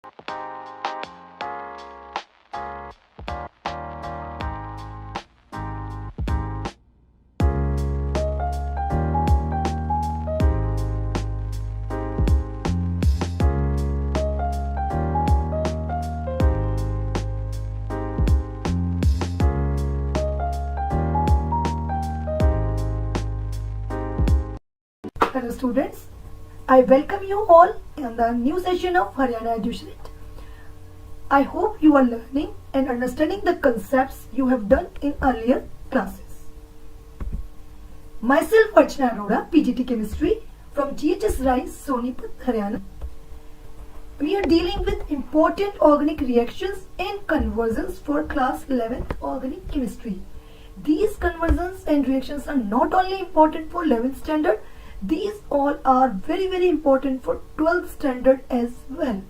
Hello students, I welcome you all in the new session of Haryana EduShrit. I hope you are learning and understanding the concepts you have done in earlier classes. Myself Archana Arora, PGT Chemistry from GHS Rice, Sonipat, Haryana. We are dealing with important organic reactions and conversions for class 11th organic chemistry. These conversions and reactions are not only important for 11th standard, these all are very important for 12th standard as well.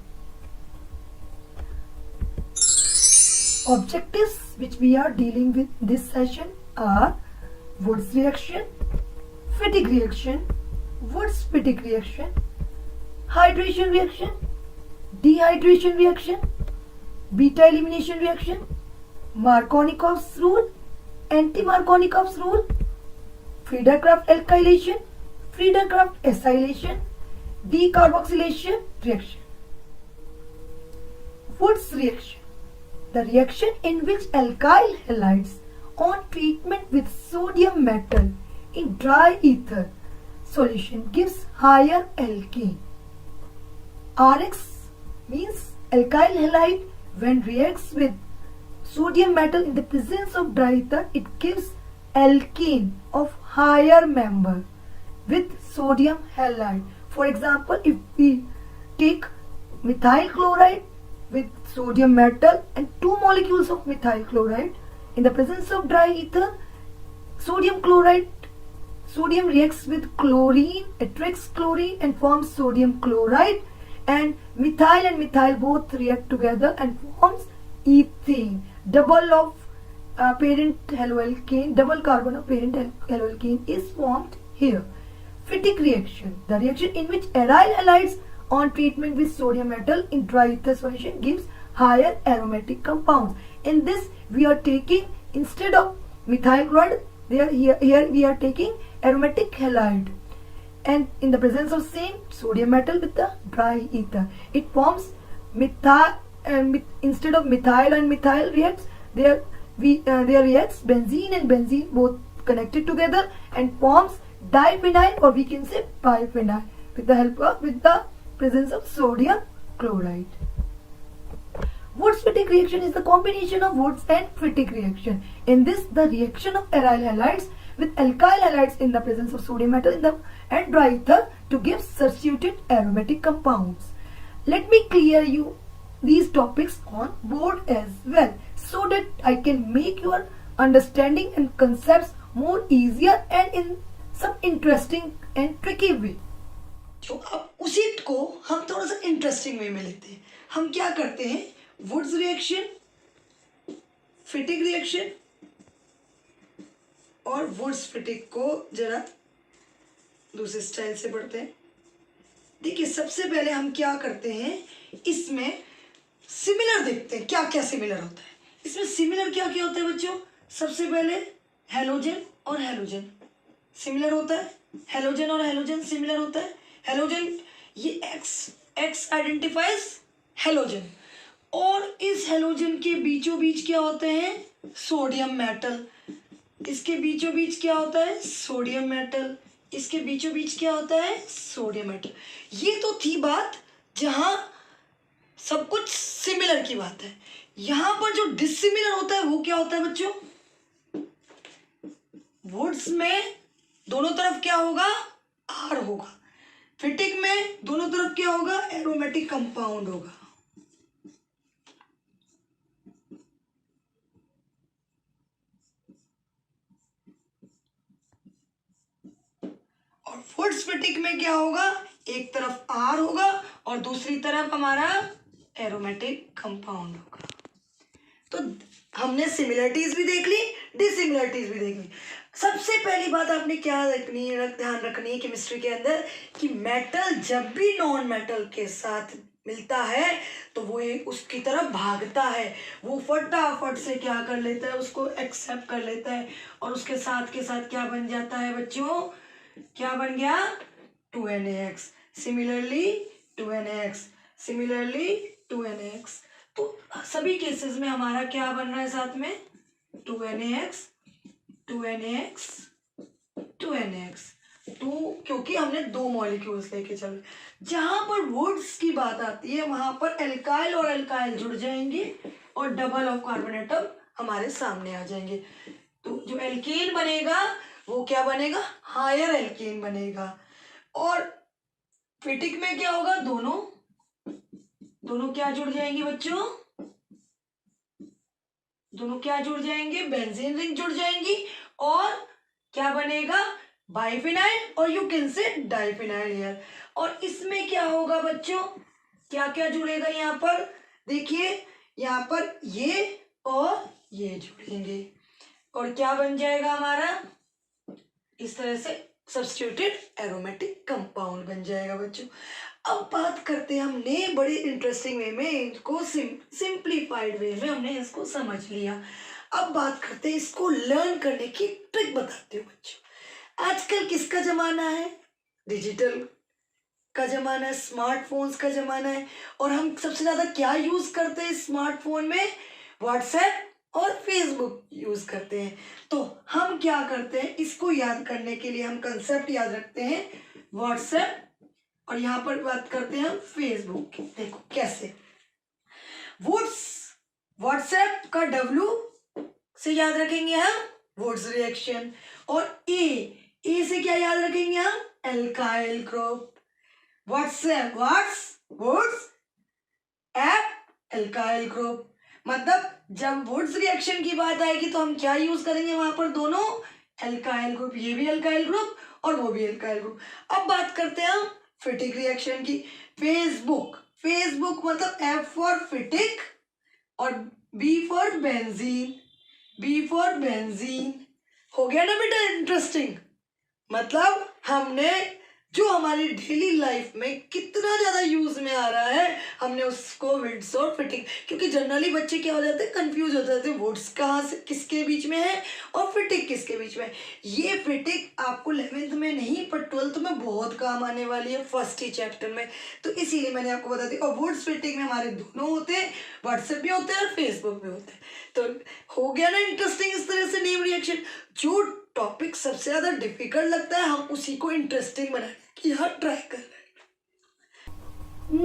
Objectives which we are dealing with this session are Wurtz reaction, Fittig reaction, Wurtz-Fittig reaction, hydration reaction, dehydration reaction, beta elimination reaction, Markovnikov's rule, anti-Markovnikov's rule, Friedel-Crafts alkylation, Friedel-Crafts acylation, decarboxylation reaction. Wurtz reaction, the reaction in which alkyl halides on treatment with sodium metal in dry ether solution gives higher alkane. RX means alkyl halide when reacts with sodium metal in the presence of dry ether, it gives alkane of higher member with sodium halide. For example, if we take methyl chloride with sodium metal and 2 molecules of methyl chloride in the presence of dry ether, sodium reacts with chlorine, attracts chlorine and forms sodium chloride, and methyl both react together and forms ethane. Double of parent haloalkane, double carbon of parent haloalkane is formed here. Fittig reaction, the reaction in which aryl halides on treatment with sodium metal in dry ether solution gives higher aromatic compounds. In this we are taking, instead of methyl chloride, here we are taking aromatic halide, and in the presence of same sodium metal with the dry ether, it forms methyl. Instead of methyl and methyl reacts, there reacts benzene and benzene both connected together and forms diphenyl, or we can say biphenyl, with the presence of sodium chloride. Wurtz-Fittig reaction is the combination of Wurtz and Fittig reaction. In this, the reaction of aryl halides with alkyl halides in the presence of sodium metal and dry ether to give substituted aromatic compounds. Let me clear you these topics on board as well, so that I can make your understanding and concepts more easier and in some interesting and tricky way. तो अब उसी को हम थोड़ा सा interesting way में लेते हैं. हम क्या करते हैं, वुड्स रिएक्शन, फिटिग रिएक्शन और वुड्स फिटिग को जरा दूसरे स्टाइल से पढ़ते हैं. देखिए, सबसे पहले हम क्या करते हैं, इसमें सिमिलर देखते हैं क्या क्या सिमिलर होता है. इसमें सिमिलर क्या क्या होता है बच्चों, सबसे पहले हेलोजन और हेलोजन सिमिलर होता है. हेलोजन और हेलोजन सिमिलर होता है. हेलोजन ये एक्स आइडेंटिफाइज हेलोजन, और इस हेलोजन के बीचों बीच क्या होते हैं, सोडियम मेटल. इसके बीचों बीच क्या होता है, सोडियम मेटल. इसके बीचों बीच क्या होता है, सोडियम मेटल. ये तो थी बात जहां सब कुछ सिमिलर की बात है. यहां पर जो डिसिमिलर होता है वो क्या होता है बच्चों, वुड्स में दोनों तरफ क्या होगा, आर होगा. फिटिग में दोनों तरफ क्या होगा, एरोमेटिक कंपाउंड होगा. और वुड्स फिटिग में क्या होगा, एक तरफ आर होगा और दूसरी तरफ हमारा एरोमेटिक कंपाउंड होगा. तो हमने सिमिलरिटीज भी देख ली, डिसिमिलरिटीज भी देख ली. सबसे पहली बात आपने क्या ध्यान रखनी है केमिस्ट्री के अंदर, कि मेटल जब भी नॉन मेटल के साथ मिलता है तो वो एक उसकी तरफ भागता है, वो फटाफट से क्या कर लेता है, उसको एक्सेप्ट कर लेता है और उसके साथ के साथ क्या बन जाता है बच्चों, क्या बन गया, 2NaX, similarly 2NaX, similarly 2NaX। तो सभी केसेस में हमारा क्या बन रहा है साथ में, 2NaX 2NaX 2NaX, क्योंकि हमने दो मॉलिक्यूल्स लेके चले। जहां पर वुड्स की बात आती है वहां पर एल्काइल और एल्काइल जुड़ जाएंगे और डबल ऑफ कार्बन एटम हमारे सामने आ जाएंगे। तो जो एल्केन बनेगा वो क्या बनेगा, हायर एल्केन बनेगा। और फिटिक में क्या होगा, दोनों क्या जुड़ जाएंगे बच्चों, दोनों क्या जुड़ जाएंगे, बेंजीन रिंग जुड़ जाएंगी और क्या बनेगा, बाइफिनाइल और you can say diphenyl here. और इसमें क्या होगा बच्चों, क्या क्या जुड़ेगा यहाँ पर, देखिए यहाँ पर ये और ये जुड़ेंगे और क्या बन जाएगा हमारा, इस तरह से सब्स्टिट्यूटेड एरोमेटिक कंपाउंड बन जाएगा बच्चों। अब बात करते हैं, हमने बड़े इंटरेस्टिंग वे में इसको सिंप्लीफाइड वे में हमने इसको समझ लिया। अब बात करते हैं इसको लर्न करने की ट्रिक बताते हो बच्चों। आजकल किसका जमाना है, डिजिटल का जमाना है, स्मार्टफोन्स का जमाना है और हम सबसे ज्यादा क्या यूज करते हैं स्मार्टफोन में, व्हाट्सएप और फेसबुक यूज करते हैं। तो हम क्या करते हैं, इसको याद करने के लिए हम कंसेप्ट याद रखते हैं व्हाट्सएप और यहाँ पर बात करते हैं हम फेसबुक की। देखो कैसे, व्हाट्सएप का W से याद रखेंगे हम वुड्स रिएक्शन और ए से क्या याद रखेंगे हम, alkyl group. WhatsApp woods app alkyl group, मतलब जब वुड्स रिएक्शन की बात आएगी तो हम क्या यूज करेंगे वहां पर, दोनों एल्काइल ग्रुप, ये भी एल्काइल ग्रुप और वो भी एल्काइल ग्रुप। अब बात करते हैं हम फिटिक रिएक्शन की। फेसबुक मतलब F फॉर फिटिक और B फॉर बेंजीन। हो गया ना बेटा इंटरेस्टिंग, मतलब हमने जो हमारी डेली लाइफ में कितना ज्यादा यूज में आ रहा है हमने उसको वुड्स और फिटिक, क्योंकि जनरली बच्चे क्या हो जाते हैं, कंफ्यूज हो जाते हैं वुड्स कहाँ से किसके बीच में है और फिटिक किसके बीच में है। ये फिटिक आपको 11th में नहीं पर 12th में बहुत काम आने वाली है, फर्स्ट ही चैप्टर में, तो इसीलिए मैंने आपको बता दी। और वुड्स फिटिक में हमारे दोनों होते हैं, व्हाट्सएप भी होते हैं और फेसबुक भी होते हैं। तो हो गया ना इंटरेस्टिंग इस तरह से नेम रिएक्शन। जो टॉपिक सबसे ज्यादा डिफिकल्ट लगता है हम उसी को इंटरेस्टिंग बनाने की यहाँ ट्राई कर रहे हैं।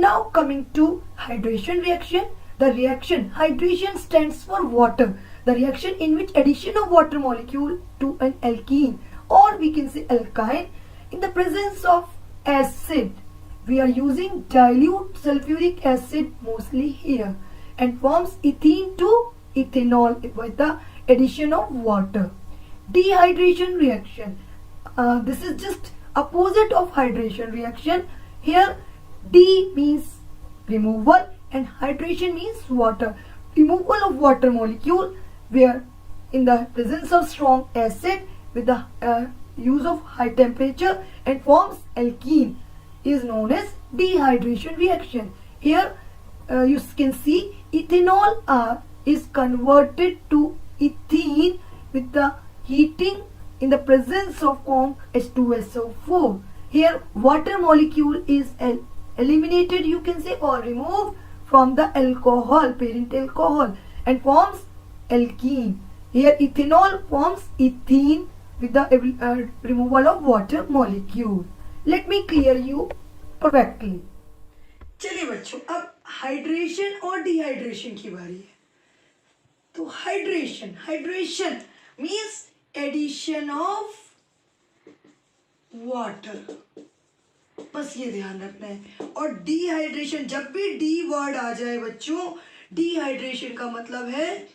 Now coming to hydration reaction. The reaction hydration stands for water. The reaction in which addition of water molecule to an alkene or we can say alkyne in the presence of acid. We are using dilute sulfuric acid mostly here and forms ethene to ethanol with the addition of water. Dehydration reaction. This is just opposite of hydration reaction. Here D means removal and hydration means water. Removal of water molecule where in the presence of strong acid with the use of high temperature and forms alkene is known as dehydration reaction. Here you can see ethanol is converted to ethene with the heating in the presence of form H2SO4. Here water molecule is eliminated, you can say, or removed from the alcohol, parent alcohol, and forms alkene. Here ethanol forms ethene with the removal of water molecule. Let me clear you perfectly. चलिए बच्चों, अब hydration और dehydration की बारी है। तो hydration means addition of water, बस ये ध्यान रखना है। और डिहाइड्रेशन, जब भी डी वर्ड आ जाए बच्चों, डिहाइड्रेशन का मतलब है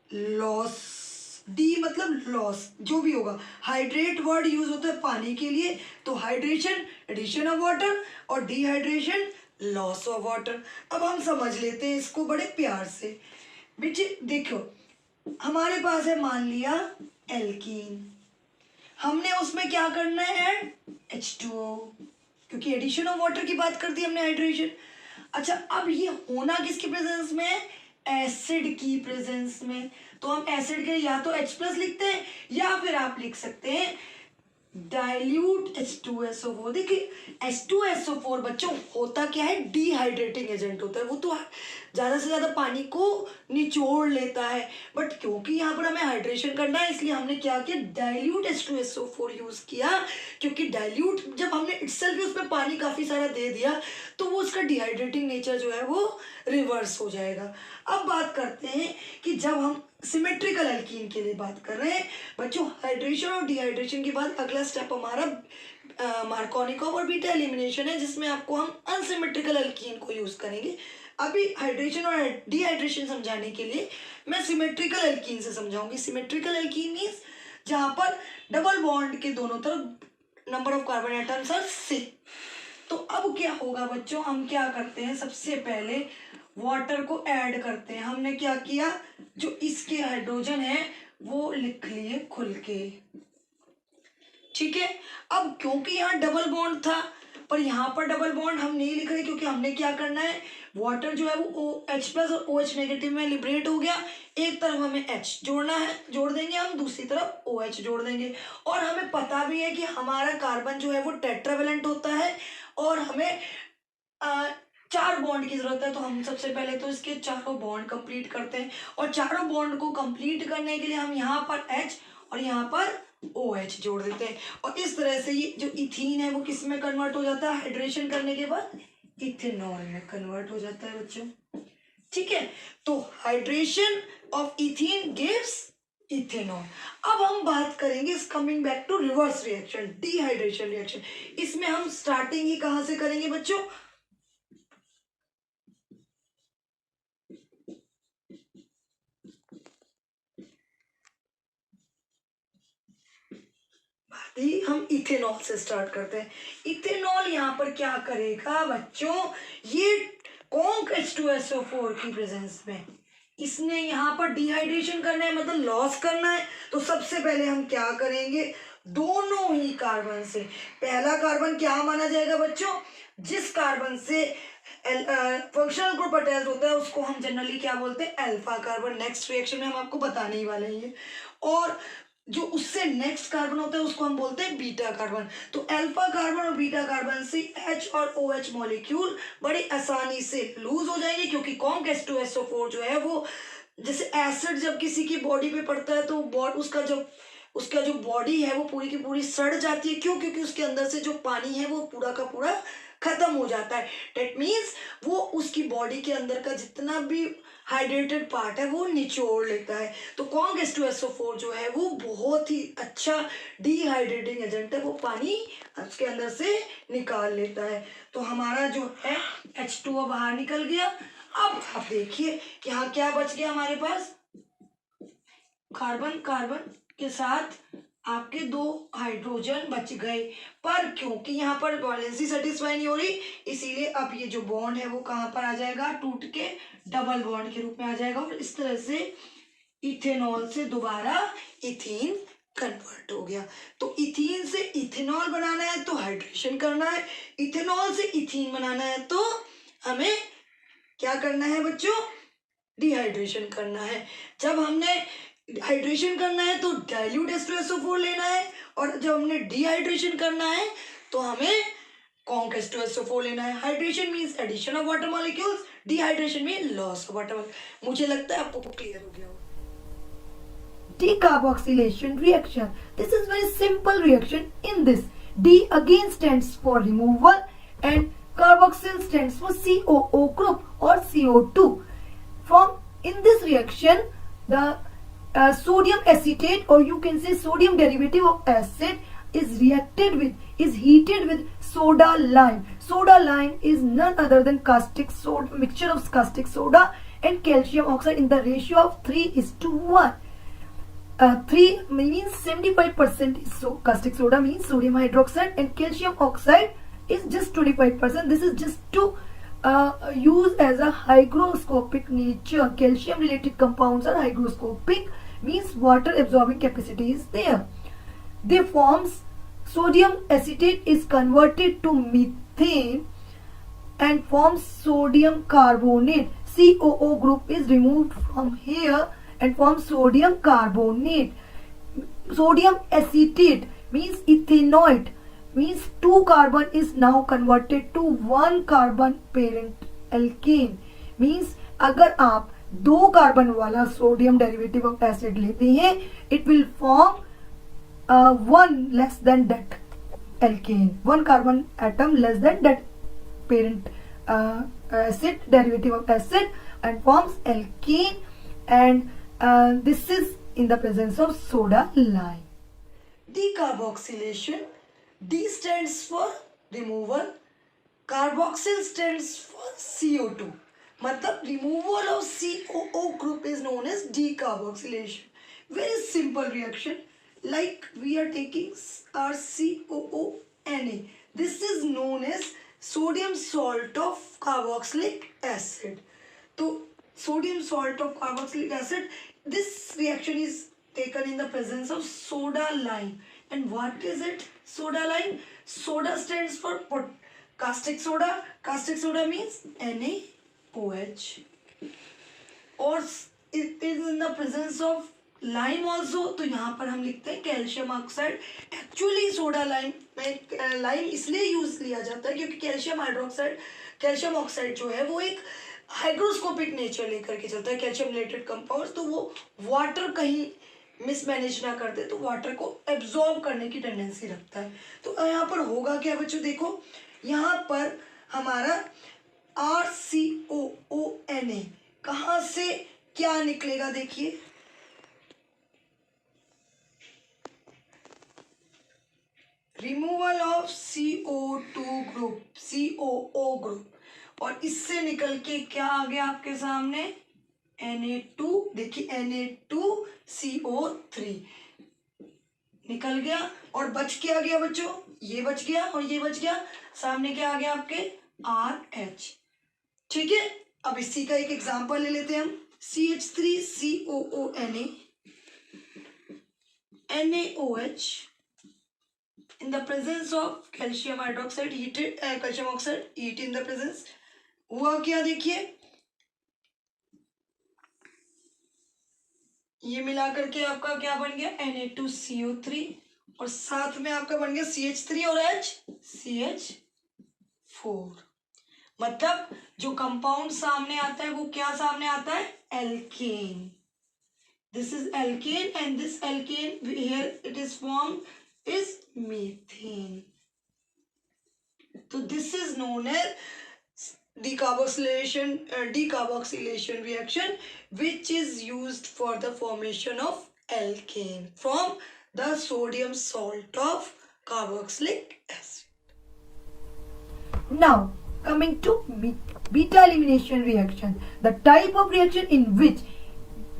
लॉस। डी मतलब लॉस, जो भी होगा। हाइड्रेट वर्ड यूज होता है पानी के लिए, तो हाइड्रेशन एडिशन ऑफ वाटर और डिहाइड्रेशन लॉस ऑफ वाटर। अब हम समझ लेते हैं इसको बड़े प्यार से। बेटे देखो, हमारे पास है मान लिया एल्कीन, हमने उसमें क्या करना है ऐड H2O, क्योंकि एडिशन ऑफ वाटर की बात कर दी हमने हाइड्रेशन। अच्छा, अब ये होना किसकी प्रेजेंस में है? एसिड की प्रेजेंस में। तो हम एसिड के या तो H+ लिखते हैं या फिर आप लिख सकते हैं डाइल्यूट H2SO4। देखिए H2SO4 बच्चों होता क्या है? डिहाइड्रेटिंग एजेंट होता है। वो तो ज़्यादा से ज़्यादा पानी को निचोड़ लेता है, बट क्योंकि यहाँ पर हमें हाइड्रेशन करना है इसलिए हमने क्या किया? डाइल्यूट H2SO4 यूज़ किया। क्योंकि डाइल्यूट जब हमने इटसेल्फ ही उसमें पानी काफ़ी सारा दे दिया तो वो उसका डिहाइड्रेटिंग नेचर जो है वो रिवर्स हो जाएगा। अब बात करते हैं कि जब हम सिमेट्रिकल एल्कीन के लिए बात कर रहे हैं बच्चों, हाइड्रेशन और डिहाइड्रेशन के बाद अगला स्टेप हमारा मार्कोनिकॉफ और बीटा एलिमिनेशन है, जिसमें आपको हम अनसिमेट्रिकल एल्कीन को यूज करेंगे। अभी हाइड्रेशन और डिहाइड्रेशन समझाने के लिए मैं सिमेट्रिकल एल्कीन से समझाऊंगी। सिमेट्रिकल एल्कीन मीन्स जहां पर डबल बॉन्ड के दोनों तरफ number of carbon atoms are same. तो अब क्या होगा बच्चों, हम क्या करते हैं? सबसे पहले वाटर को ऐड करते हैं। हमने क्या किया? जो इसके हाइड्रोजन है वो लिख लिए खुल के, ठीक है। अब क्योंकि यहाँ डबल बॉन्ड था पर यहाँ पर डबल बॉन्ड हम नहीं लिख रहे, क्योंकि हमने क्या करना है? वाटर जो है वो OH+ और OH नेगेटिव में लिबरेट हो गया। एक तरफ हमें H जोड़ना है, जोड़ देंगे हम, दूसरी तरफ OH जोड़ देंगे। और हमें पता भी है कि हमारा कार्बन जो है वो टेट्रावेलेंट होता है और हमें 4 बॉन्ड की जरूरत है। तो हम सबसे पहले तो इसके चारों बॉन्ड कंप्लीट करते हैं और चारों बॉन्ड को कंप्लीट करने के लिए हम यहाँ पर H और यहाँ पर OH जोड़ देते हैं। और इस तरह से ये जो इथीन है वो किस में कन्वर्ट हो जाता है? हाइड्रेशन करने के बाद इथेनॉल में कन्वर्ट हो जाता है बच्चों, ठीक है। तो hydration of ethene gives ethanol. अब हम बात करेंगे coming back to reverse reaction, dehydration reaction. इसमें हम स्टार्टिंग ही कहां से करेंगे बच्चों? हम इथेनॉल से स्टार्ट करते हैं। इथेनॉल यहाँ पर क्या करेगा बच्चों? ये कॉन्क H2SO4 की प्रेजेंस में इसने यहाँ पर डिहाइड्रेशन करना है, मतलब लॉस करना है। तो सबसे पहले हम क्या करेंगे? दोनों ही कार्बन से, पहला कार्बन क्या माना जाएगा बच्चों? जिस कार्बन से फंक्शनल ग्रुप अटैच होता है उसको हम जनरली क्या बोलते हैं? Alpha carbon. नेक्स्ट रिएक्शन में हम आपको बताने ही वाले हैं। और जो उससे नेक्स्ट कार्बन होता है उसको हम बोलते हैं बीटा कार्बन। तो अल्फा कार्बन और बीटा कार्बन से H और OH मॉलिक्यूल बड़ी आसानी से लूज हो जाएंगे, क्योंकि कॉन्क H2SO4 जो है वो जैसे एसिड जब किसी की बॉडी पे पड़ता है तो उसका जो बॉडी है वो पूरी की पूरी सड़ जाती है। क्यों? क्योंकि उसके अंदर से जो पानी है वो पूरा का पूरा खत्म हो जाता है। डेट मीन्स वो उसकी बॉडी के अंदर का जितना भी हाइड्रेटेड पार्ट है वो निचोड़ लेता है। तो कॉन्क H2SO4 जो है वो बहुत ही अच्छा डिहाइड्रेटिंग एजेंट है, वो पानी उसके अंदर से निकाल लेता है। तो हमारा जो है H2O बाहर निकल गया। अब आप देखिए यहाँ क्या बच गया हमारे पास? कार्बन कार्बन के साथ आपके 2 हाइड्रोजन बच गए। पर क्योंकि यहाँ पर वैलेंसी सेटिस्फाई नहीं हो रही इसीलिए अब ये जो बॉन्ड है वो कहाँ पर आ जाएगा? टूट के डबल बॉन्ड के रूप में आ जाएगा और इस तरह से इथेनॉल से दोबारा इथीन कन्वर्ट हो गया। तो इथीन से इथेनॉल बनाना है तो हाइड्रेशन करना है, इथेनॉल से इथीन बनाना है तो हमें क्या करना है बच्चों? डिहाइड्रेशन करना है। जब हमने हाइड्रेशन करना है तो डाइल्यूट H2SO4 लेना है और जब हमने डिहाइड्रेशन करना है तो हमें कॉन्क H2SO4 लेना है। Hydration means addition of water molecules, dehydration means loss of water molecules. मुझे लगता है आपको क्लियर हो गया होगा। Decarboxylation reaction. This is very simple reaction. In this, D again stands for removal and carboxyl stands for COO group or CO2. In this reaction, the sodium acetate or you can say sodium derivative of acid is heated with soda lime. Soda lime is none other than caustic soda, mixture of caustic soda and calcium oxide in the ratio of 3:1. 3 means 75% is caustic soda means sodium hydroxide and calcium oxide is just 25%. This is just to use as a hygroscopic nature. Calcium related compounds are hygroscopic means water absorbing capacity is there. They forms sodium acetate is converted to methane and forms sodium carbonate. COO group is removed from here and forms sodium carbonate. Sodium acetate means ethanoate, means 2 carbon is now converted to 1 carbon parent alkane. means अगर आप 2 carbon वाला sodium derivative of acid लेते हैं, it will form 1 less than that alkane, 1 carbon atom less than that parent acid, derivative of acid, and forms alkene, and this is in the presence of soda lime. Decarboxylation. D stands for removal, carboxyl stands for CO2. मतलब removal of COO group is known as decarboxylation. Very simple reaction. Like we are taking our COONA. This is known as sodium salt of carboxylic acid. So sodium salt of carboxylic acid, this reaction is taken in the presence of soda lime. And what is it? Soda lime. Soda stands for caustic soda. Caustic soda means NaOH. Or it is in the presence of lime also, तो यहाँ पर हम लिखते हैं calcium oxide. Actually soda lime में lime इसलिए use लिया जाता है क्योंकि कैल्शियम ऑक्साइड जो है वो एक हाइड्रोस्कोपिक नेचर लेकर के चलता है, कैल्शियम रिलेटेड कंपाउंड्स. तो वो वाटर कहीं मिसमैनेज ना कर दे तो वाटर को एब्जॉर्ब करने की टेंडेंसी रखता है. तो यहाँ पर होगा क्या बच्चों, देखो यहाँ पर हमारा RCOONA कहाँ से क्या निकलेगा, देखिए removal of CO2 group, COO group, और इससे निकल के क्या आ गया आपके सामने Na2. देखिए Na2CO3 निकल गया और बच क्या गया बच्चों, ये बच गया और ये बच गया, सामने क्या आ गया आपके RH. ठीक है, अब इसी का एक एग्जांपल ले लेते हैं हम. CH3COONA NaOH in the presence of calcium hydroxide heated, calcium oxide heat in the presence. हुआ क्या, देखिए ये मिला करके आपका क्या बन गया Na2CO3 और साथ में आपका बन गया CH3 और CH4. मतलब जो कंपाउंड सामने आता है वो क्या सामने आता है, alkene. This is alkene and this alkene here it is form is methane. So this is known as decarboxylation reaction, which is used for the formation of alkane from the sodium salt of carboxylic acid. Now coming to beta elimination reaction, the type of reaction in which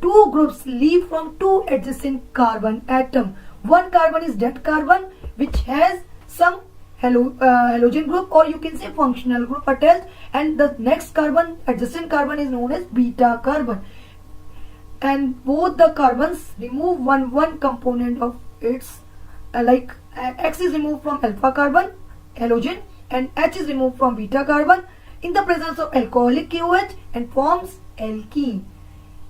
two groups leave from two adjacent carbon atom. One carbon is dead carbon which has some halogen group, or you can say functional group attached, and the next carbon, adjacent carbon, is known as beta carbon, and both the carbons remove one component of its, like X is removed from alpha carbon halogen and H is removed from beta carbon in the presence of alcoholic KOH and forms alkene.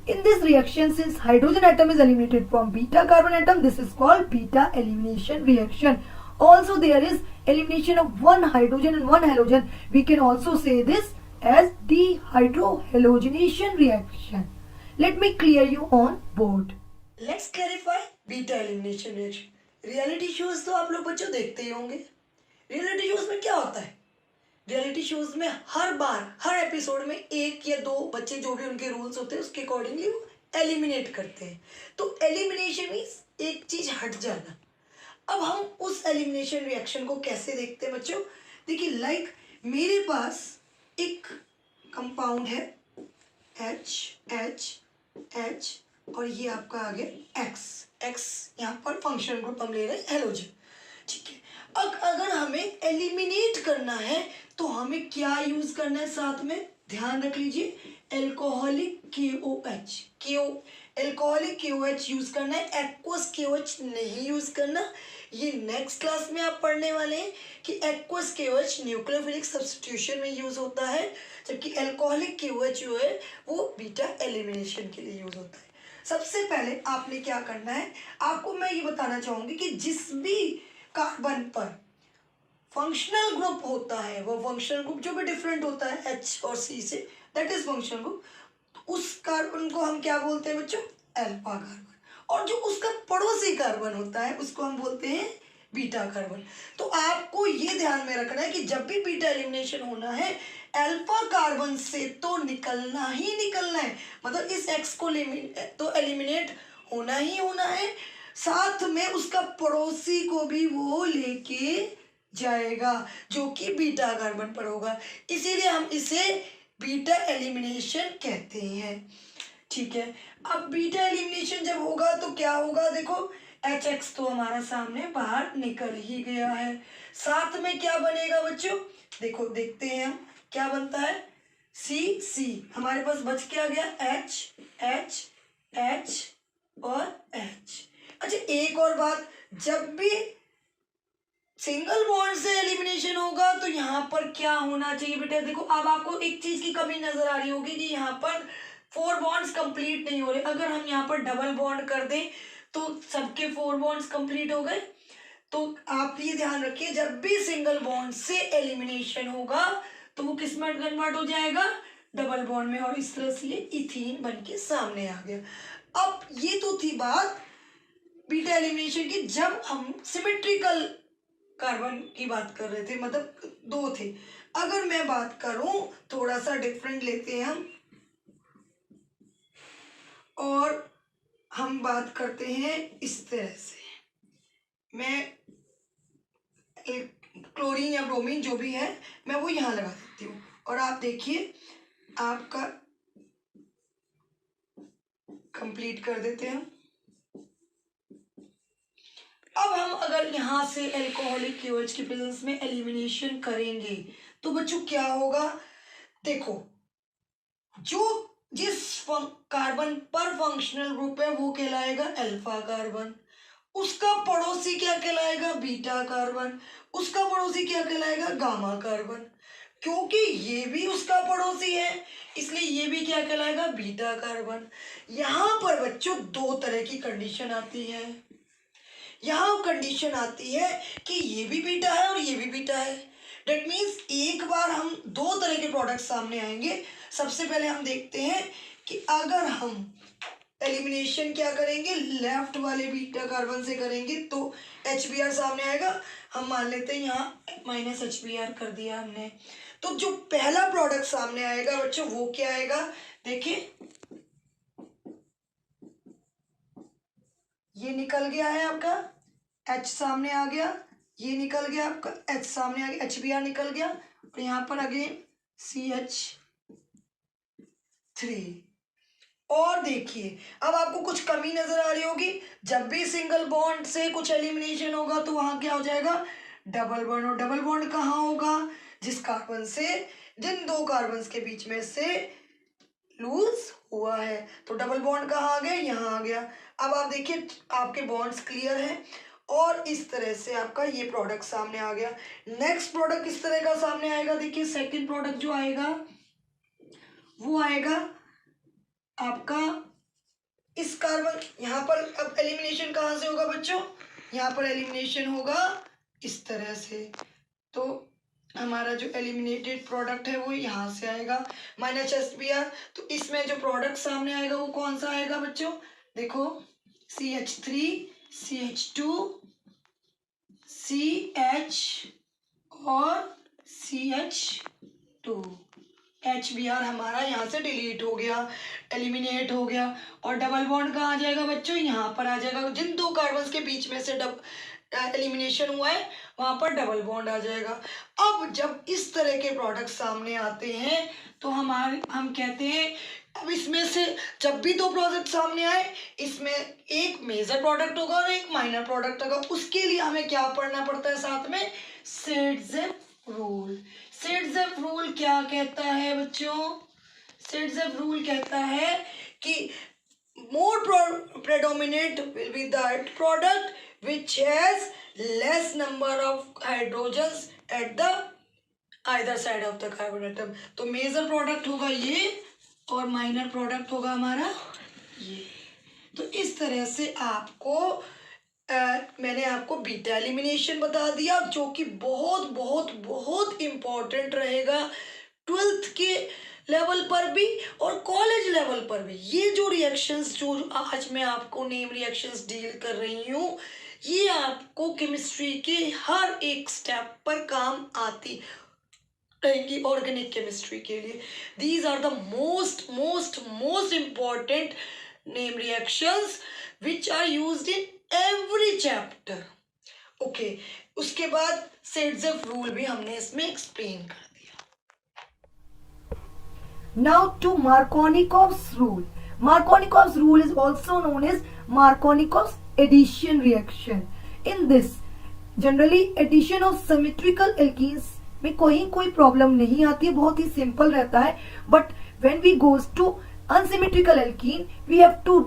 In this reaction, since hydrogen atom is eliminated from beta carbon atom, this is called beta elimination reaction. Also, there is elimination of one hydrogen and one halogen. We can also say this as dehydrohalogenation reaction. Let me clear you on board. Let's clarify beta elimination reaction. Reality shows तो आप लोग बच्चों देखते ही होंगे. Reality shows में क्या होता है, रियलिटी शोज में हर बार हर एपिसोड में एक या दो बच्चे, जो भी उनके रूल्स होते हैं उसके अकॉर्डिंगली वो एलिमिनेट करते हैं. तो एलिमिनेशन मीन्स एक चीज हट जाना. अब हम उस एलिमिनेशन रिएक्शन को कैसे देखते हैं बच्चों, देखिए लाइक मेरे पास एक कंपाउंड है H और ये आपका आ गया X यहाँ पर फंक्शनल ग्रुप हम ले रहे हैं हेलोजन. ठीक है, अब अगर हमें एलिमिनेट करना है तो हमें क्या यूज करना है, साथ में ध्यान रख लीजिए एल्कोहलिक एल्कोहलिक KOH यूज करना है, एक्वस KOH नहीं यूज करना। ये नेक्स्ट क्लास में आप पढ़ने वाले हैं कि एक्वस KOH न्यूक्लियोफिलिक सब्स्टिट्यूशन में यूज होता है, जबकि एल्कोहलिक KOH जो है वो बीटा एलिमिनेशन के लिए यूज होता है। सबसे पहले आपने क्या करना है, आपको मैं ये बताना चाहूंगी कि जिस भी कार्बन पर फंक्शनल ग्रुप होता है, वो फंक्शनल ग्रुप जो भी डिफरेंट होता है H और C से, दैट इज फंक्शनल ग्रुप, उस कार्बन को हम क्या बोलते हैं बच्चों, अल्फा कार्बन। और जो उसका पड़ोसी कार्बन होता है उसको हम बोलते हैं बीटा कार्बन। तो आपको ये ध्यान में रखना है कि जब भी बीटा एलिमिनेशन होना है, अल्फा कार्बन से तो निकलना ही निकलना है, मतलब इस X को तो एलिमिनेट होना ही होना है, साथ में उसका पड़ोसी को भी वो लेके जाएगा जो कि बीटा कार्बन पर होगा, इसीलिए हम इसे बीटा एलिमिनेशन कहते हैं। ठीक है, अब बीटा एलिमिनेशन जब होगा तो क्या होगा, देखो HX तो हमारा सामने बाहर निकल ही गया है, साथ में क्या बनेगा बच्चों, देखो देखते हैं हम क्या बनता है, C हमारे पास बच क्या गया, H और H। अच्छा एक और बात, जब भी सिंगल बॉन्ड से एलिमिनेशन होगा तो यहाँ पर क्या होना चाहिए बेटा, देखो अब आपको एक चीज की कमी नजर आ रही होगी कि यहाँ पर 4 बॉन्ड्स कंप्लीट नहीं हो रहे। अगर हम यहाँ पर डबल बॉन्ड कर दें तो सबके 4 बॉन्ड्स कंप्लीट हो गए। तो आप ये ध्यान रखिए, जब भी सिंगल बॉन्ड से एलिमिनेशन होगा तो वो किस में कन्वर्ट हो जाएगा, डबल बॉन्ड में, और इस तरह से ये इथीन बन के सामने आ गया। अब ये तो थी बात बीटा एलिमिनेशन की, जब हम सिमेट्रिकल कार्बन की बात कर रहे थे, मतलब 2 थे। अगर मैं बात करूं, थोड़ा सा डिफरेंट लेते हैं हम, और हम बात करते हैं इस तरह से, मैं क्लोरीन या ब्रोमीन जो भी है मैं वो यहाँ लगा देती हूँ, और आप देखिए आपका कंप्लीट कर देते हैं। अब हम अगर यहाँ से एल्कोहलिक KOH की प्रेजेंस में एलिमिनेशन करेंगे तो बच्चों क्या होगा, देखो जो जिस कार्बन पर फंक्शनल ग्रुप है वो कहलाएगा अल्फा कार्बन, उसका पड़ोसी क्या कहलाएगा, बीटा कार्बन, उसका पड़ोसी क्या कहलाएगा, गामा कार्बन। क्योंकि ये भी उसका पड़ोसी है इसलिए ये भी क्या कहलाएगा, बीटा कार्बन। यहाँ पर बच्चों 2 तरह की कंडीशन आती है, यहाँ कंडीशन आती है कि ये भी बीटा है और ये भी बीटा है। डेट मीन्स एक बार हम 2 तरह के प्रोडक्ट सामने आएंगे। सबसे पहले हम देखते हैं कि अगर हम एलिमिनेशन क्या करेंगे, लेफ्ट वाले बीटा कार्बन से करेंगे तो HBr सामने आएगा। हम मान लेते हैं यहाँ -HBr कर दिया हमने, तो जो पहला प्रोडक्ट सामने आएगा बच्चों वो क्या आएगा, देखिए ये निकल गया है आपका H सामने आ गया, ये निकल गया आपका H सामने आ गया, HBr निकल गया, और यहाँ पर अगेन CH3। और देखिए अब आपको कुछ कमी नजर आ रही होगी, जब भी सिंगल बॉन्ड से कुछ एलिमिनेशन होगा तो वहां क्या हो जाएगा, डबल बॉन्ड। और डबल बॉन्ड कहाँ होगा, जिस कार्बन से, जिन 2 कार्बन के बीच में से लूज हुआ है, तो डबल बॉन्ड कहाँ आ गया, यहाँ आ गया। अब आप देखिए आपके बॉन्ड्स क्लियर हैं, और इस तरह से आपका ये प्रोडक्ट सामने आ गया। नेक्स्ट प्रोडक्ट किस तरह का सामने आएगा, देखिए सेकंड प्रोडक्ट जो आएगा वो आएगा आपका इस कार्बन, यहाँ पर अब एलिमिनेशन कहाँ से होगा बच्चों, यहाँ पर एलिमिनेशन होगा इस तरह से, तो हमारा जो एलिमिनेटेड प्रोडक्ट है वो यहाँ से आएगा -HBr। तो इसमें जो प्रोडक्ट सामने आएगा वो कौन सा आएगा बच्चों, देखो CH3 CH2 CH और CH2। HBr हमारा यहाँ से डिलीट हो गया, एलिमिनेट हो गया, और डबल बॉन्ड कहाँ आ जाएगा बच्चों, यहाँ पर आ जाएगा। जिन 2 कार्बन के बीच में से एलिमिनेशन हुआ है वहां पर डबल बॉन्ड आ जाएगा। अब जब इस तरह के प्रोडक्ट सामने आते हैं तो हम कहते हैं, अब इसमें से जब भी 2 प्रोडक्ट सामने आए, इसमें एक मेजर प्रोडक्ट होगा और एक माइनर प्रोडक्ट होगा। उसके लिए हमें क्या पढ़ना पड़ता है साथ में, सेडजेफ रूल। सेडजेफ रूल क्या कहता है बच्चों, सिड्ज़ेफ रूल कहता है कि more predominant will be that product which has less number of hydrogens at the either side of the carbon atom. तो मेजर प्रोडक्ट होगा ये और माइनर प्रोडक्ट होगा हमारा ये। तो इस तरह से आपको मैंने आपको बीटा एलिमिनेशन बता दिया, जो कि बहुत बहुत बहुत इम्पोर्टेंट रहेगा 12th के लेवल पर भी और कॉलेज लेवल पर भी। ये जो रिएक्शंस जो आज मैं आपको नेम रिएक्शंस डील कर रही हूँ, ये आपको केमिस्ट्री के हर एक स्टेप पर काम आती रहेंगी ऑर्गेनिक केमिस्ट्री के लिए। These are the most most most important name reactions which are used in every chapter. Okay, उसके बाद सिड्ज़ेफ रूल भी हमने इसमें एक्सप्लेन कर दिया। Now to Markovnikov's rule. Markovnikov's rule is also known as Markovnikov's addition reaction. In this, generally addition of symmetrical alkenes में कोई problem नहीं आती है, बहुत ही सिंपल रहता है. But when we goes to unsymmetrical alkene we have to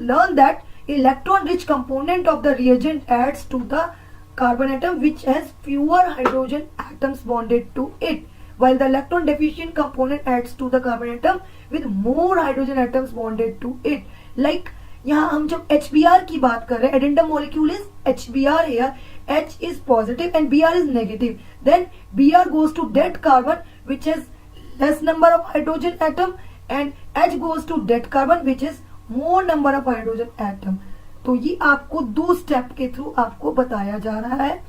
learn that electron rich component of the reagent adds to the carbon atom which has fewer hydrogen atoms bonded to it, while the electron deficient component adds to the carbon atom with more hydrogen atoms bonded to it. Like यहाँ हम जब HBr की बात कर रहे हैं, addendum molecule is HBr here, H is positive and Br is negative, then Br goes to dead carbon which has less number of hydrogen atom and H goes to dead carbon which is more number of hydrogen atom. तो ये आपको दो step के through आपको बताया जा रहा है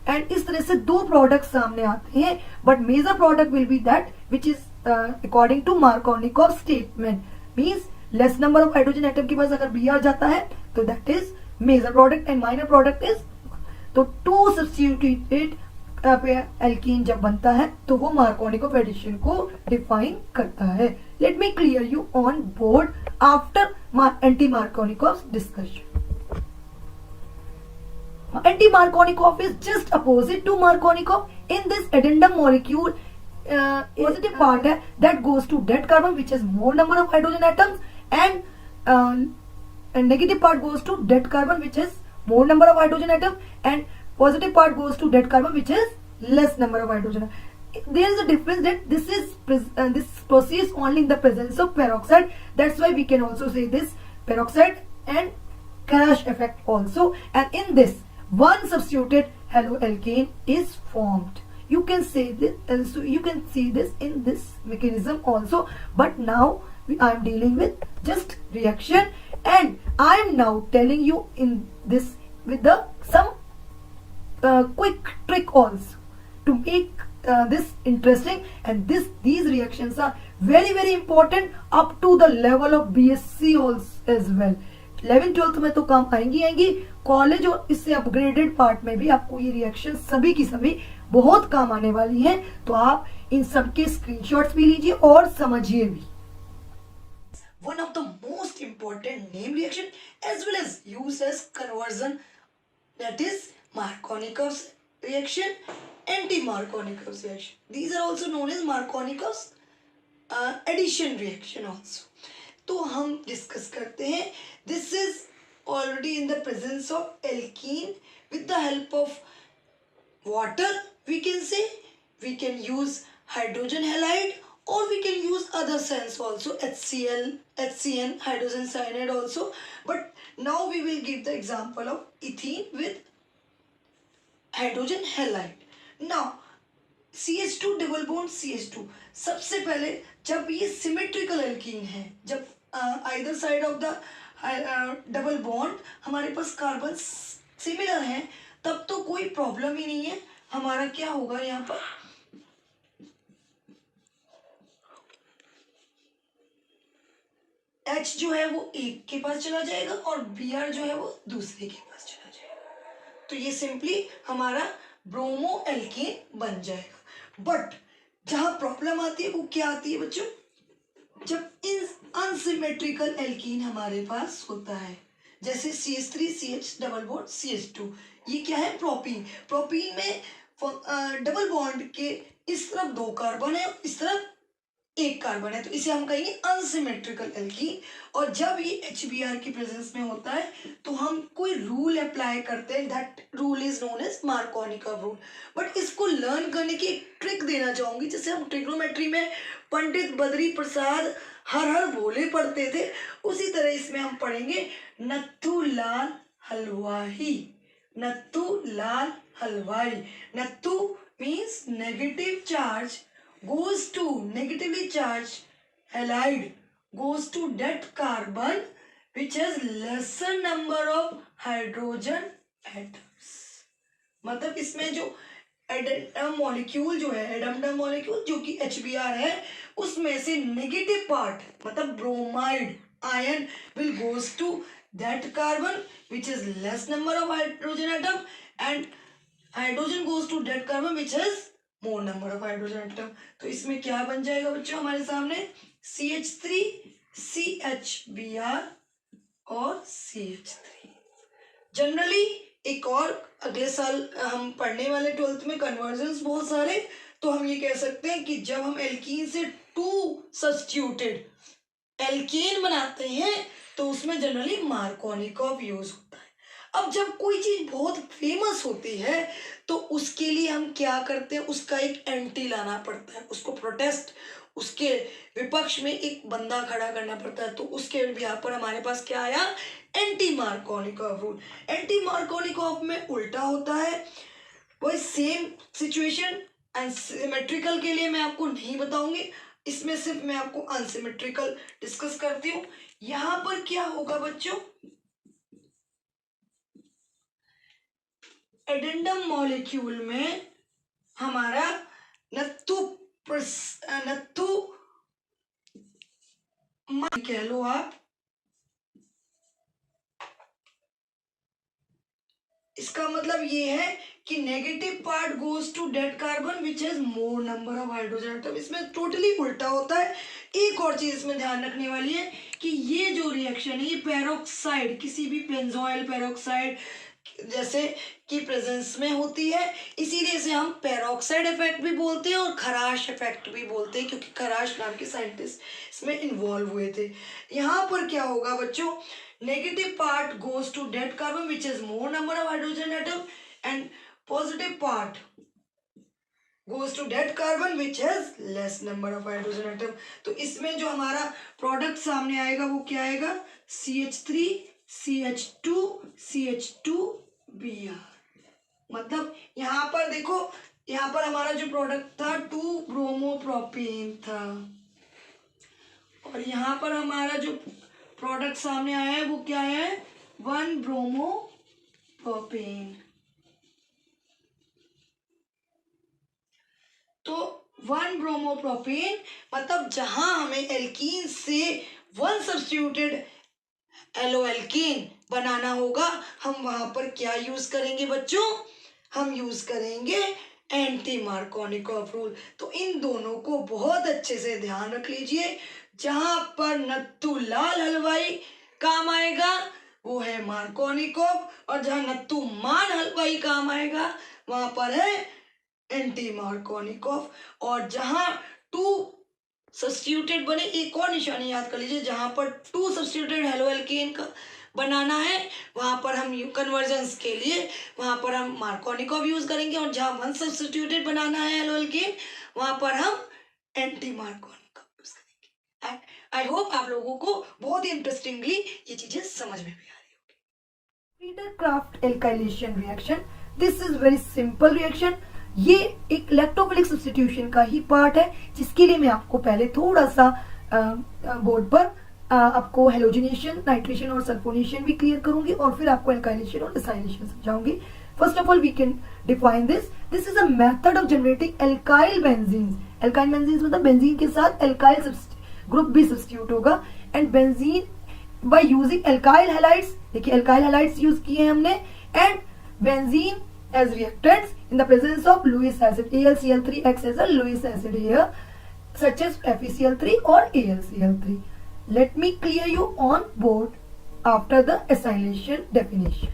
एंड इस तरह से दो प्रोडक्ट सामने आते हैं, but major product will be that which is according to Markovnikov statement, means less number of hydrogen atom के पास अगर Br जाता है तो that is major product and minor product is, तो टू सब्स्टिट्यूटेड एल्कीन जब बनता है तो वो मार्कोनिकोव एडिशन को डिफाइन करता है. Let me clear you on board after anti Markovnikov discussion. Anti-Markovnikov is just opposite to Markovnikov. In this addendum molecule, positive part है that goes to dead carbon which has more number of hydrogen atoms and negative part goes to dead carbon which has more number of hydrogen atom and positive part goes to dead carbon which has less number of hydrogen. There is a difference that this proceeds only in the presence of peroxide. That's why we can also say this peroxide and crash effect also. And in this, one substituted haloalkane is formed. You can say this, so you can see this in this mechanism also. But now I am dealing with just reaction, and I am now telling you in this with the some quick trick also to make this interesting. And these reactions are very very important up to the level of BSc also as well. 11th-12th में तो काम आएंगी, college और इससे upgraded part में भी आपको ये रिएक्शन सभी की सभी बहुत काम आने वाली हैं. तो आप इन सब के स्क्रीनशॉट्स भी लीजिए और समझिए भी. One of the most important name reaction as well as used as conversion, that is Markovnikov's reaction, anti-Markovnikov's reaction. These are also known as Markovnikov's addition reaction also. तो हम डिस्कस करते हैं. This is already in the presence of alkene with the help of water. We can say we can use hydrogen halide और we can use other sense also, HCl, HCN, hydrogen cyanide also. But now we will give the example of ethene with hydrogen halide. Now CH2 double bond CH2. सबसे पहले जब ये symmetrical alkene है, जब either side of the double bond हमारे पास carbon similar है, तब तो कोई प्रॉब्लम ही नहीं है. हमारा क्या होगा यहाँ पर, H जो है वो एक के पास चला जाएगा और Br जो है वो दूसरे के पास चला जाएगा. तो ये सिंपली हमारा ब्रोमो एल्कीन बन जाएगा. बट जहां प्रॉब्लम आती है वो क्या आती है बच्चों, जब इन अनसिमेट्रिकल एल्कीन हमारे पास होता है, जैसे CH3 CH double bond CH2. ये क्या है, प्रोपीन. प्रोपीन में डबल बॉन्ड के इस तरफ 2 कार्बन है, इस तरफ एक कार्बन है, तो इसे हम कहेंगे अनसिमेट्रिकल एल्कीन। और जब ये HBr की प्रेजेंस में होता है तो हम कोई रूल अप्लाई करते हैं, that rule is known as Markovnikov rule. But इसको लर्न करने की एक ट्रिक देना चाहूंगी, जैसे हम ट्रिग्नोमेट्री में पंडित बद्री प्रसाद हर हर भोले पढ़ते थे, उसी तरह इसमें हम पढ़ेंगे नत्थू लाल हलवाई। नत्थू लाल हलवाई, Natthu means negative charge goes to negatively charged halide goes to that carbon which has lesser number of hydrogen atoms। मतलब इसमें जो एडम मॉलिक्यूल जो है, एडमडम मॉलिक्यूल जो कि HBr है, उसमें से नेगेटिव पार्ट मतलब bromide ion will goes to that carbon which is less number of hydrogen atom and hydrogen goes to that carbon which has more number of hydrogen atom. तो इसमें क्या बन जाएगा बच्चों हमारे सामने CH3 CHBr और CH3। जनरली एक और अगले साल हम पढ़ने वाले 12th में कन्वर्जन्स बहुत सारे, तो हम ये कह सकते हैं कि जब हम एल्कीन से 2 सब्स्टिट्यूटेड एल्केन बनाते हैं तो उसमें जनरली मार्कोनिकॉव यूज होता है। अब जब कोई चीज बहुत फेमस होती है तो उसके लिए हम क्या करते हैं, उसका एक एंटी लाना पड़ता है, उसको प्रोटेस्ट, उसके विपक्ष में एक बंदा खड़ा करना पड़ता है। तो उसके यहाँ पर हमारे पास क्या आया, anti Markovnikov rule. Anti Markovnikov में उल्टा होता है, वही सेम सिचुएशन अनसिमेट्रिकल के लिए मैं आपको नहीं बताऊंगी, इसमें सिर्फ मैं आपको अनसिमेट्रिकल डिस्कस करती हूँ। यहाँ पर क्या होगा बच्चों, एडेंडम मॉलिक्यूल में हमारा नत्थु कह लो आप, इसका मतलब ये है कि negative part goes to that carbon which has more number of hydrogen atom. इसमें टोटली उल्टा होता है। एक और चीज इसमें ध्यान रखने वाली है कि ये जो रिएक्शन है ये पेरोक्साइड, किसी भी बेंजोइल पेरोक्साइड जैसे की प्रेजेंस में होती है, इसीलिए इसे हम पेरोक्साइड इफेक्ट भी बोलते हैं और खराश इफेक्ट भी बोलते हैं, क्योंकि खराश नाम के साइंटिस्ट इसमें इन्वॉल्व हुए थे। यहाँ पर क्या होगा बच्चों, negative part goes to dead carbon which has more number of hydrogen atom and positive part goes to dead carbon which has less number of hydrogen atom। तो इसमें जो हमारा प्रोडक्ट सामने आएगा वो क्या आएगा, CH3 CH2 CH2Br। मतलब यहाँ पर देखो, यहाँ पर हमारा जो प्रोडक्ट था 2 ब्रोमोप्रोपेन था, और यहाँ पर हमारा जो प्रोडक्ट सामने आया है वो क्या है, 1 ब्रोमोप्रोपेन। तो 1 ब्रोमोप्रोपेन मतलब जहां हमें एल्कीन से 1 सब्स्टिट्यूटेड एलोएल्केन बनाना होगा, हम वहां पर क्या यूज करेंगे बच्चों, हम यूज करेंगे एंटी मार्कोनिकॉव रूल। तो इन दोनों को बहुत अच्छे से ध्यान रख लीजिए। जहां पर नत्थु लाल हलवाई काम आएगा वो है मार्कोनिकॉव, और जहां नत्थु मान हलवाई काम आएगा वहां पर है एंटी मार्कोनिकॉव। और जहां 2 सब्स्टिट्यूटेड बने, एक और निशानी याद कर लीजिए, जहां पर 2 सब्स्टिट्यूटेड हेलोएल्केन का बनाना है वहां पर हम कन्वर्जेंस के लिए वहां पर हम मार्कोनिकॉव यूज करेंगे, और जहां 1 सब्स्टिट्यूटेड बनाना है हेलोएल्केन वहां पर हम एंटी मार्कोनिकॉव यूज करेंगे। आई होप आप लोगों को बहुत ही इंटरेस्टिंगली ये चीजें समझ में भी आ रही होगी। Friedel-Crafts alkylation reaction, this is very simple reaction। ये एक इलेक्ट्रोफिलिक सब्स्टिट्यूशन का ही पार्ट है, जिसके लिए मैं आपको पहले थोड़ा सा बोर्ड पर आपको हेलोजिनेशन, नाइट्रेशन और सल्फोनेशन भी क्लियर करूंगी, और फिर आपको एल्काइलेशन और एसाइलेशन समझाऊंगी। First of all we can define this is a method of generating alkyl benzenes. Alkyl benzenes मतलब बेंजीन के साथ एल्काइल ग्रुप भी सब्स्टिट्यूट होगा, and benzene by using alkyl halides. देखिए एल्काइल हैलाइड्स यूज किए हैं हमने, and benzene as reactants in the presence of Lewis acid. AlCl3 acts as a Lewis acid here, such as FeCl3 or AlCl3. Let me clear you on board after the acylation definition.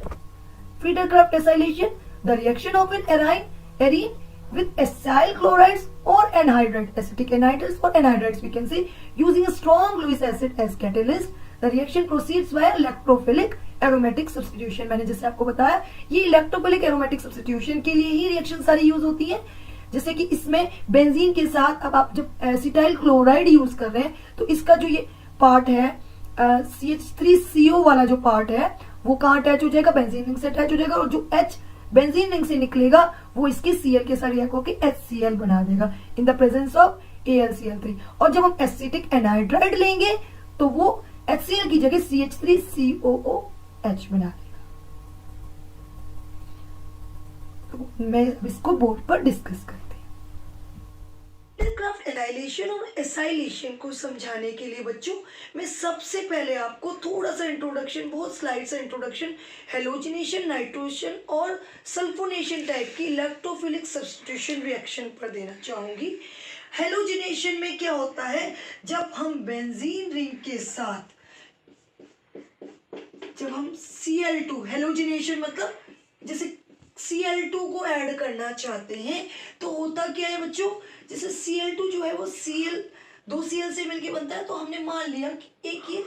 Friedel-Crafts acylation, the reaction of an arine with acyl chlorides or anhydride, acetic anhydrides or anhydrides we can say, using a strong Lewis acid as catalyst. The reaction proceeds via electrophilic aromatic substitution. मैंने जैसे आपको बताया ये electrophilic aromatic substitution के लिए ही reaction सारी use होती है. जैसे कि इसमें बेंजीन के साथ अब आप जब एसिटाइल क्लोराइड यूज कर रहे हैं तो इसका जो ये पार्ट है CH3CO वाला जो पार्ट है वो कहाँ अटैच हो जाएगा, बेंजीन रिंग से अटैच हो जाएगा, और जो H बेंजीन रिंग से निकलेगा वो इसके Cl के साथ रिएक्ट होकर HCl बना देगा इन द प्रेजेंस ऑफ AlCl3. और जब हम एसिटिक एनाइड्राइड लेंगे तो वो HCl की जगह CH3COOH बना देगा. तो मैं इसको बोर्ड पर डिस्कस करती हूँ. एयरक्राफ्ट एनाइलेशन और एसाइलेशन को समझाने के लिए बच्चों मैं सबसे पहले आपको थोड़ा सा इंट्रोडक्शन, बहुत स्लाइड सा इंट्रोडक्शन हेलोजिनेशन, नाइट्रोजन और सल्फोनेशन टाइप की इलेक्ट्रोफिलिक सब्स्टिट्यूशन रिएक्शन पर देना चाहूंगी. हेलोजिनेशन में क्या होता है, जब हम बेंजीन रिंग के साथ जब हम Cl2, हेलोजिनेशन मतलब जैसे Cl2 को ऐड करना चाहते हैं तो होता क्या है बच्चों, जैसे Cl2 जो है वो दो Cl से मिलके बनता है, तो हमने मान लिया कि एक ये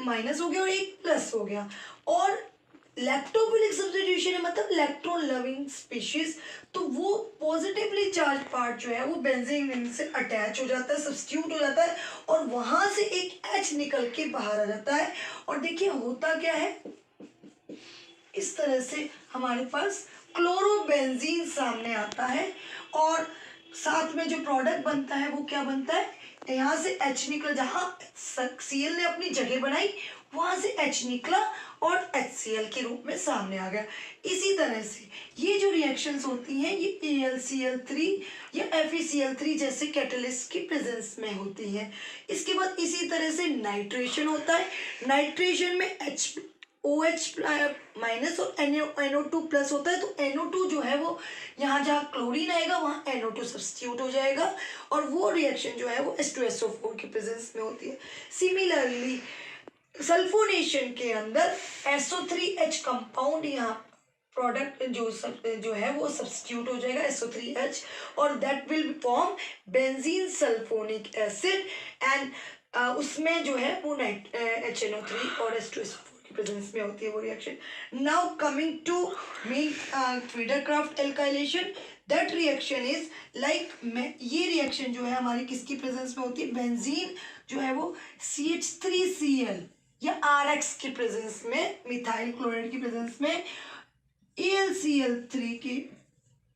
माइनस हो गया और एक प्लस हो गया. और इलेक्ट्रोफिलिक सब्स्टिट्यूशन है मतलब इलेक्ट्रॉन लविंग स्पीशीज, तो वो पॉजिटिवली चार्ज पार्ट जो है वो बेंजीन रिंग से अटैच हो जाता है, सब्स्टिट्यूट हो जाता है, और वहां से एक H निकल के बाहर आ जाता है. और देखिए होता क्या है, इस तरह से हमारे पास क्लोरोबेंजीन सामने आता है, और साथ में जो प्रोडक्ट बनता है वो क्या बनता है, यहाँ से H निकला, जहाँ Cl ने अपनी जगह बनाई वहां से H निकला और HCl के रूप में सामने आ गया. इसी तरह से ये जो रिएक्शंस होती हैं ये AlCl3 या FeCl3 जैसे कैटलिस्ट की प्रेजेंस में होती है. इसके बाद इसी तरह से नाइट्रेशन होता है. नाइट्रेशन में OH माइनस और NO2 प्लस होता है, तो NO2 जो है वो यहाँ जहाँ क्लोरीन आएगा वहाँ NO2 सब्स्टिट्यूट हो जाएगा, और वो रिएक्शन जो है वो H2SO4 की प्रेजेंस में होती है. सिमिलरली सल्फोनेशन के अंदर SO3H कंपाउंड यहाँ प्रोडक्ट जो है वो सब्स्टिट्यूट हो जाएगा SO3H, और that will form benzene sulphonic acid, and उसमें जो है वो HNO3 और H2SO4 की प्रेजेंस में होती है वो reaction. Now coming to main Friedel Crafts alkylation, that reaction is like, ये रिएक्शन जो है हमारी किसकी प्रेजेंस में होती है, बेंजीन जो है वो CH3Cl या RX की प्रेजेंस में, मिथाइल क्लोराइड की प्रेजेंस में AlCl3 की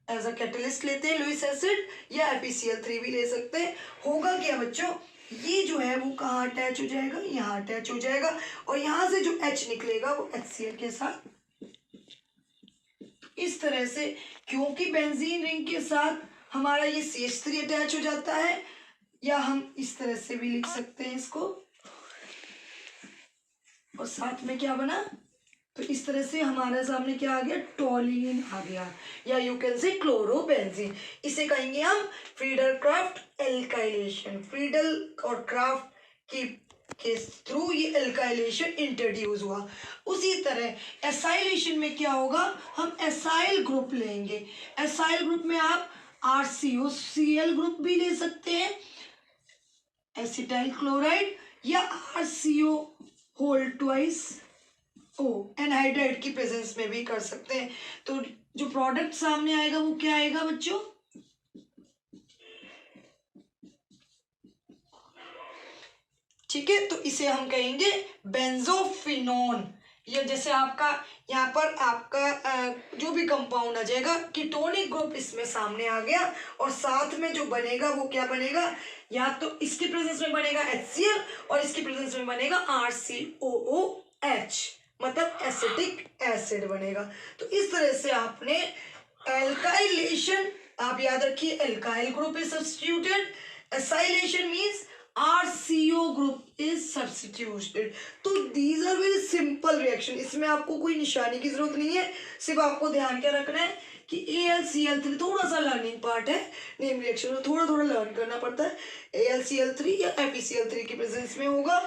एज अ कैटलिस्ट लेते हैं, लुईस एसिड, या FeCl3 भी ले सकते हैं. होगा क्या बच्चों, ये जो है वो कहाँ अटैच हो जाएगा, यहाँ अटैच हो जाएगा, और यहाँ से जो H निकलेगा वो HCl के साथ. इस तरह से क्योंकि बेंजीन रिंग के साथ हमारा ये CH3 अटैच हो जाता है, या हम इस तरह से भी लिख सकते हैं इसको, और साथ में क्या बना, तो इस तरह से हमारे सामने क्या आ गया, टोलिन आ गया, या यू कैन से क्लोरोबेंजीन. इसे कहेंगे हम फ्रीडरक्राफ्ट एल्काइलेशन. फ्रीडल और क्राफ्ट के थ्रू ये एल्काइलेशन इंट्रोड्यूस हुआ. उसी तरह एसाइलेशन में क्या होगा, हम एसाइल ग्रुप लेंगे. एसाइल ग्रुप में आप RCOCl ग्रुप भी ले सकते हैं, एसिटाइल क्लोराइड, या RCO होल ट्वाइस एनहाइड्राइड की प्रेजेंस में भी कर सकते हैं. तो जो प्रोडक्ट सामने आएगा वो क्या आएगा बच्चों, ठीक है, तो इसे हम कहेंगे बेंजोफिनोन. या जैसे आपका यहाँ पर आपका जो भी कंपाउंड आ जाएगा, कीटोनिक ग्रुप इसमें सामने आ गया, और साथ में जो बनेगा वो क्या बनेगा, या तो इसकी प्रेजेंस में बनेगा HCl और इसकी प्रेजेंस में बनेगा RCOOH, मतलब एसिटिक एसिड बनेगा. तो इस तरह से आपने एल्काइलेशन, आप याद रखिए alkyl group is substituted, acylation means RCO group is substituted. तो these are very simple reaction, इसमें आपको कोई निशानी की जरूरत नहीं है, सिर्फ आपको ध्यान क्या रखना है कि AlCl3 थोड़ा सा लर्निंग पार्ट है, नेम रिएक्शन में थोड़ा थोड़ा लर्न करना पड़ता है. AlCl3 या FeCl3 की प्रेजेंस में होगा,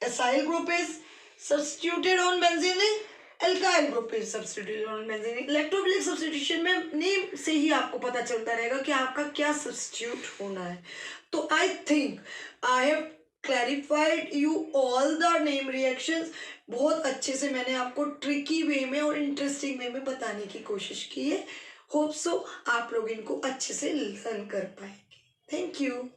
acyl group is substituted on benzene ring, alkyl group substitution on benzene. Electrophilic substitution में नेम से ही आपको पता चलता रहेगा कि आपका क्या सब्स्टिट्यूट होना है। तो I think I have clarified you all the name reactions. बहुत अच्छे से मैंने आपको ट्रिकी वे में और इंटरेस्टिंग वे में बताने की कोशिश की है। होप सो आप लोग इनको अच्छे से लर्न कर पाएंगे। Thank you.